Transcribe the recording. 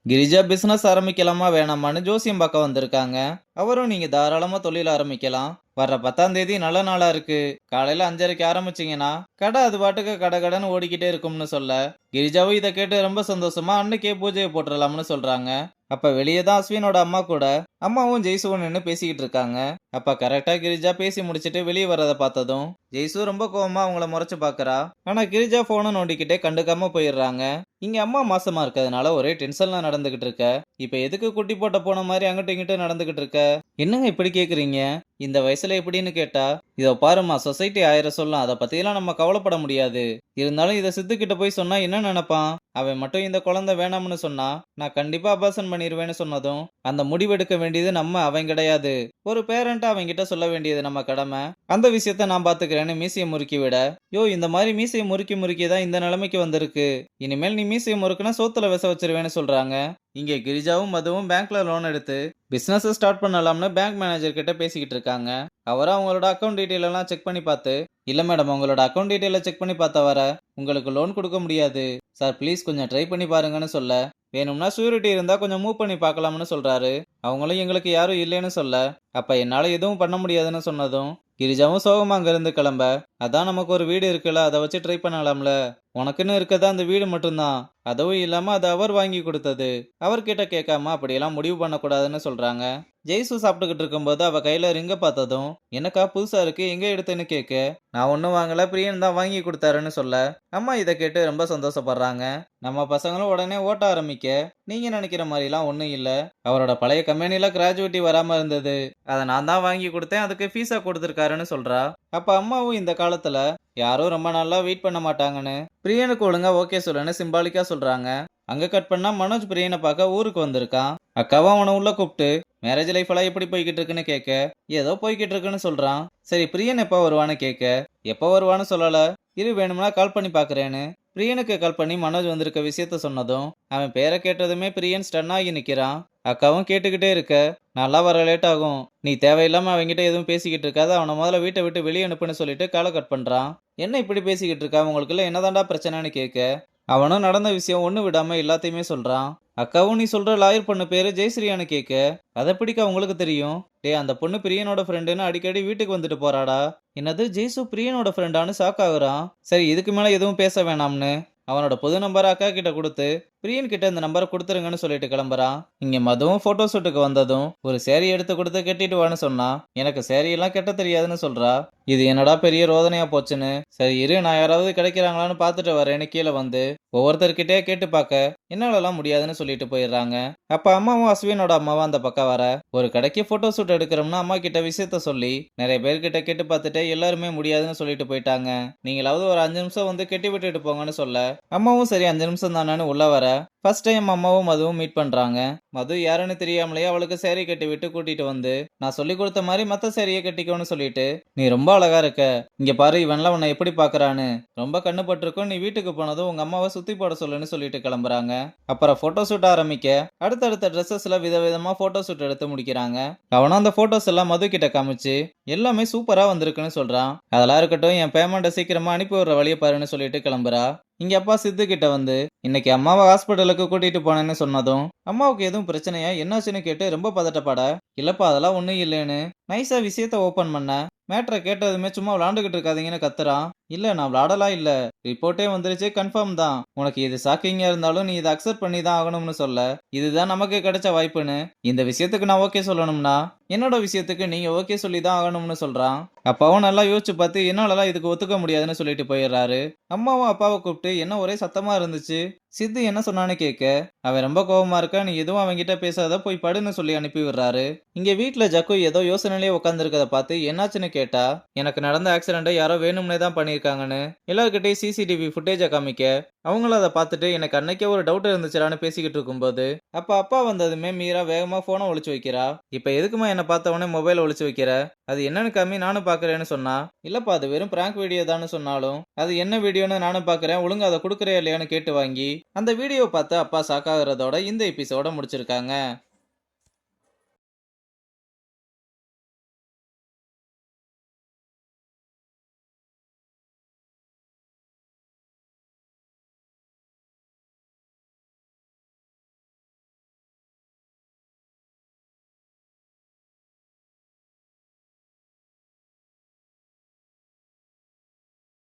Girija business ஆரம்பிக்கலாமா வேணாமான்னு ஜோசியம் பார்க்க வந்திருக்காங்க. அவரும் நீங்க தாராளமா தொழில் ஆரம்பிக்கலாம். வர்ற 10ஆம் தேதி நல்ல நாளா இருக்கு. காலையில 5:30க்கு ஆரம்பிச்சீங்கன்னா கடை அது பாட்டுக்கு கடகடன்னு ஓடிக்கிட்டே இருக்கும்னு சொல்ல, கிரிஜாவும் இதை கேட்டு ரொம்ப சந்தோஷமா அன்னைக்கே பூஜையை போட்டுடலாம்னு சொல்றாங்க. அப்ப வெளியே தான் அஸ்வினோட அம்மா கூட அம்மாவும் ஜெய்சுவும் நின்று பேசிக்கிட்டு இருக்காங்க. அப்ப கரெக்டா கிரிஜா பேசி முடிச்சிட்டு வெளியே வர்றதை பார்த்ததும் ஜெய்சு ரொம்ப கோவமா அவங்கள முறைச்சு பாக்குறா. ஆனா கிரிஜா போனை நோண்டிக்கிட்டே கண்டுக்காம போயிடுறாங்க. இங்க அம்மா மாசமா இருக்கிறதுனால ஒரே டென்ஷன்ல நடந்துகிட்டு இருக்க. இப்ப எதுக்கு குட்டி போட்ட போன மாதிரி அங்கிட்டு இங்கிட்டு நடந்துகிட்டு இருக்க? என்னங்க இப்படி கேக்குறீங்க? இந்த வயசுல எப்படின்னு கேட்டா, இதோ பாரும்மா சொசைட்டி 1000 சொல்லும், அதை பத்தியெல்லாம் நம்ம கவலைப்பட முடியாது. இருந்தாலும் இதை சித்து கிட்ட போய் சொன்னா என்ன நினைப்பான்? அவன் மட்டும் இந்த குழந்தை வேணாம்னு சொன்னா நான் கண்டிப்பா அபார்ஷன் பண்ணிடுவேன்னு சொன்னதும், அந்த முடிவெடுக்க வேண்டியது நம்ம அவன் கிடையாது. ஒரு பேரண்ட் அவங்க கிட்ட சொல்ல வேண்டியது நம்ம கடமை. அந்த விஷயத்த நான் பாத்துக்கிறேன்னு மீசையை முறுக்கி விட, யோ இந்த மாதிரி மீசையை முறுக்கி முறுக்கி தான் இந்த நிலைமைக்கு வந்திருக்கு. இனிமேல் நீ மீசையை முறுக்குனா சோத்துல விச வச்சிருவேன்னு சொல்றாங்க. இங்க கிரிஜாவும் மதுவும் பேங்க்ல லோன் எடுத்து பிசினஸ் ஸ்டார்ட் பண்ணலாம்னு பேங்க் மேனேஜர் கிட்ட பேசிக்கிட்டு இருக்காங்க. அவரும் அவங்களோட அக்கௌண்ட் டீட்டெயில் எல்லாம் செக் பண்ணி பார்த்து, இல்ல மேடம் உங்களோட அக்கௌண்ட் டீட்டெயில செக் பண்ணி பார்த்த வர உங்களுக்கு லோன் கொடுக்க முடியாது சார், ப்ளீஸ் கொஞ்சம் ட்ரை பண்ணி பாருங்கன்னு சொல்ல, வேணும்னா ஷூரிட்டி இருந்தா கொஞ்சம் மூவ் பண்ணி பார்க்கலாம்னு சொல்றாரு. அவங்களும் எங்களுக்கு யாரும் இல்லைன்னு சொல்ல, அப்ப என்னால எதுவும் பண்ண முடியாதுன்னு சொன்னதும் கிரிஜாவும் சோகமா அங்க இருந்து கிளம்ப, அதான் நமக்கு ஒரு வீடு இருக்குல்ல, அதை வச்சு ட்ரை பண்ணலாம்ல. உனக்குன்னு இருக்கதா அந்த வீடு மட்டும்தான், அதுவும் இல்லாம அது அவர் வாங்கி கொடுத்தது. அவர்கிட்ட கேட்காம அப்படியெல்லாம் முடிவு பண்ணக்கூடாதுன்னு சொல்றாங்க. ஜெய்சு சாப்பிட்டுக்கிட்டு இருக்கும்போது அவ கையில ரிங்க பார்த்ததும், எனக்கா புதுசா இருக்கு எங்க எடுத்தேன்னு கேட்க, நான் ஒன்னும் வாங்கல பிரியன் தான் வாங்கி கொடுத்தாருன்னு சொல்ல, அம்மா இதை கேட்டு ரொம்ப சந்தோஷப்படுறாங்க. நம்ம பசங்களும் உடனே ஓட்ட ஆரம்பிக்க, நீங்க நினைக்கிற மாதிரிலாம் ஒன்றும் இல்லை. அவரோட பழைய கம்பெனில கிராஜுவிட்டி வராம இருந்தது, அதை நான் தான் வாங்கி கொடுத்தேன், அதுக்கு ஃபீஸா கொடுத்துருக்காருன்னு சொல்றா. அப்ப அம்மாவும் இந்த காலத்துல யாரும் ரொம்ப நாளா வெயிட் பண்ண மாட்டாங்கன்னு பிரியனுக்கு ஒழுங்கா ஓகே சொல்லுன்னு சிம்பாலிக்கா சொல்றாங்க. அங்க கட் பண்ணா மனோஜ் பிரியனை பார்க்க ஊருக்கு வந்திருக்கான். அக்காவும் அவனை உள்ள கூப்பிட்டு மேரேஜ் லைஃப் எல்லாம் எப்படி போய்கிட்டு இருக்குன்னு கேட்க, ஏதோ போய்கிட்டு இருக்குன்னு சொல்றான். சரி பிரியன் எப்ப வருவான்னு கேட்க, எப்ப வருவான்னு சொல்லல, இரு வேணும்னா கால் பண்ணி பாக்குறேன்னு பிரியனுக்கு கால் பண்ணி மனோஜ் வந்திருக்க விஷயத்த சொன்னதும் அவன் பேரை கேட்டதுமே பிரியன் ஸ்டன் ஆகி நிக்கிறான். அக்காவும் கேட்டுக்கிட்டே இருக்க, நல்லா வர லேட் ஆகும், நீ தேவையில்லாம அவன்கிட்ட எதுவும் பேசிக்கிட்டு இருக்காத, அவனை முதல்ல வீட்டை விட்டு வெளியே அனுப்புன்னு சொல்லிட்டு காலை கட் பண்றான். என்ன இப்படி பேசிக்கிட்டு இருக்கா, உங்களுக்குள்ள என்னதான்டா பிரச்சனைன்னு கேட்க, அவனும் நடந்த விஷயம் ஒண்ணு விடாம எல்லாத்தையுமே சொல்றான். அக்காவும் நீ சொல்ற லாயர் பொண்ணு பேரு ஜெயஸ்ரீயான்னு கேட்க, அதை பிடிக்க உங்களுக்கு தெரியும்? டே அந்த பொண்ணு பிரியனோட ஃப்ரெண்டுன்னு அடிக்கடி வீட்டுக்கு வந்துட்டு போறாடா. என்னது ஜெய்சு பிரியனோட ஃப்ரெண்டான்னு ஷாக் ஆகுறான். சரி இதுக்கு மேல எதுவும் பேச வேணாம்னு அவனோட புது நம்பரை அக்கா கிட்ட கொடுத்து பிரியன் கிட்ட இந்த நம்பரை கொடுத்துருங்கன்னு சொல்லிட்டு கிளம்புறான். இங்க மதுவும் போட்டோ ஷூட்டுக்கு வந்ததும் ஒரு சேரீ எடுத்து கொடுத்து கட்டிட்டு வான்னு சொன்னா, எனக்கு சேரீ எல்லாம் கட்ட தெரியாதுன்னு சொல்றா. இது என்னடா பெரிய ரோதனையா போச்சுன்னு, சரி இரு நான் யாராவது கிடைக்கிறாங்களான்னு பார்த்துட்டு வரேன்னு கீழே வந்து ஒவ்வொருத்தர்கிட்டே கேட்டு பார்க்க என்னாலலாம் முடியாதுன்னு சொல்லிட்டு போயிடுறாங்க. அப்ப அம்மாவும் அஸ்வினோட அம்மாவும் அந்த பக்கம் வர, ஒரு கடைக்கு போட்டோ ஷூட் எடுக்கிறோம்னா அம்மா கிட்ட விஷயத்த சொல்லி நிறைய பேர்கிட்ட கேட்டு பார்த்துட்டு எல்லாருமே முடியாதுன்னு சொல்லிட்டு போயிட்டாங்க. நீங்களாவது ஒரு 5 நிமிஷம் வந்து கெட்டி விட்டுட்டு போங்கன்னு சொல்ல, அம்மாவும் சரி 5 நிமிஷம் தானேன்னு உள்ள வர, ஃபர்ஸ்ட் டைம் அம்மாவும் மதுவும் மீட் பண்றாங்க. மது யாருன்னு தெரியாமலேயே அவளுக்கு சேரீ கட்டி விட்டு கூட்டிட்டு வந்து, நான் சொல்லி கொடுத்த மாதிரி மத்த சேரியை கட்டிக்கோன்னு சொல்லிட்டு, நீ ரொம்ப அழகா இருக்க, இங்க பாரு இவன்லாம் உன்னை எப்படி பாக்குறான்னு, ரொம்ப கண்ணு பட்டிருக்கும், நீ வீட்டுக்கு போனதும் உங்க அம்மாவை சுத்தி போட சொல்லுன்னு சொல்லிட்டு கிளம்புறாங்க. அப்புறம் போட்டோ ஷூட் ஆரம்பிக்க அடுத்தடுத்த ட்ரெஸ்ஸஸ்ல விதவிதமா போட்டோ ஷூட் எடுத்து முடிக்கிறாங்க. அவனும் அந்த போட்டோஸ் எல்லாம் மது கிட்ட காமிச்சு எல்லாமே சூப்பரா வந்திருக்குன்னு சொல்றான். அதெல்லாம் இருக்கட்டும், என் பேமெண்ட்டை சீக்கிரமா அனுப்பி விடுற வழியை பாருன்னு சொல்லிட்டு கிளம்புறா. இங்க அப்பா சித்து கிட்ட வந்து இன்னைக்கு அம்மாவை ஹாஸ்பிட்டலுக்கு கூட்டிட்டு போனேன்னு சொன்னதும் அம்மாவுக்கு எதுவும் பிரச்சனையா என்னாச்சுன்னு கேட்டு ரொம்ப பதட்டப்பட, இல்லப்பா அதெல்லாம் ஒண்ணும் இல்லைன்னு நைஸா விஷயத்த ஓபன் பண்ண, மேட்ரை கேட்டதுமே சும்மா விளாண்டுகிட்டு இருக்காதீங்கன்னு கத்துறான். இல்ல நான் விளாடலாம் இல்ல, ரிப்போர்ட்டே வந்துருச்சு, கன்ஃபார்ம் தான், உனக்கு இது ஷாக்கிங்கா இருந்தாலும் நீ இதை அக்செப்ட் பண்ணி தான் ஆகணும்னு சொல்ல, இதுதான் நமக்கு கிடைச்ச வாய்ப்புன்னு இந்த விஷயத்துக்கு நான் ஓகே சொல்லணும்னா என்னோட விஷயத்துக்கு நீங்க ஓகே சொல்லி தான் ஆகணும்னு சொல்றான். அப்பாவும் நல்லா யோசிச்சு பார்த்து என்னாலலாம் இதுக்கு ஒத்துக்க முடியாதுன்னு சொல்லிட்டு போயிடுறாரு. அம்மாவும் அப்பாவை கூப்பிட்டு என்ன ஒரே சத்தமா இருந்துச்சு, சித்து என்ன சொன்னான்னு கேட்க, அவன் ரொம்ப கோபமா இருக்கா, நீ எதுவும் அவன்கிட்ட பேசாத போய் படுன்னு சொல்லி அனுப்பி விடுறாரு. இங்க வீட்டுல ஜக்கு ஏதோ யோசனையிலேயே உட்காந்துருக்கத பார்த்து என்னாச்சுன்னு கேட்டா, எனக்கு நடந்த ஆக்சிடென்ட்டை யாரோ வேணும்னே தான் பண்ணியிருக்காங்கன்னு எல்லார்கிட்டையும் சிசிடிவி ஃபுட்டேஜை காமிக்க, அவங்களும் அதை பார்த்துட்டு எனக்கு அன்னைக்கே ஒரு டவுட் இருந்துச்சுடான்னு பேசிக்கிட்டு இருக்கும்போது அப்ப அப்பா வந்ததுமே மீரா வேகமா போனை ஒளிச்சு வைக்கிறா. இப்ப எதுக்குமா என்ன பார்த்தவொடனே மொபைல் ஒளிச்சு வைக்கிற, அது என்னன்னு காமி நானும் பாக்குறேன்னு சொன்னா, இல்லப்பா அது வெறும் பிராங்க் வீடியோ தான் சொன்னாலும் அது என்ன வீடியோன்னு நானும் பாக்குறேன், ஒழுங்கா அதை கொடுக்குறே இல்லையான்னு கேட்டு வாங்கி அந்த வீடியோ பார்த்து அப்பா ஷாக் ஆகுறதோட இந்த எபிசோட முடிச்சிருக்காங்க.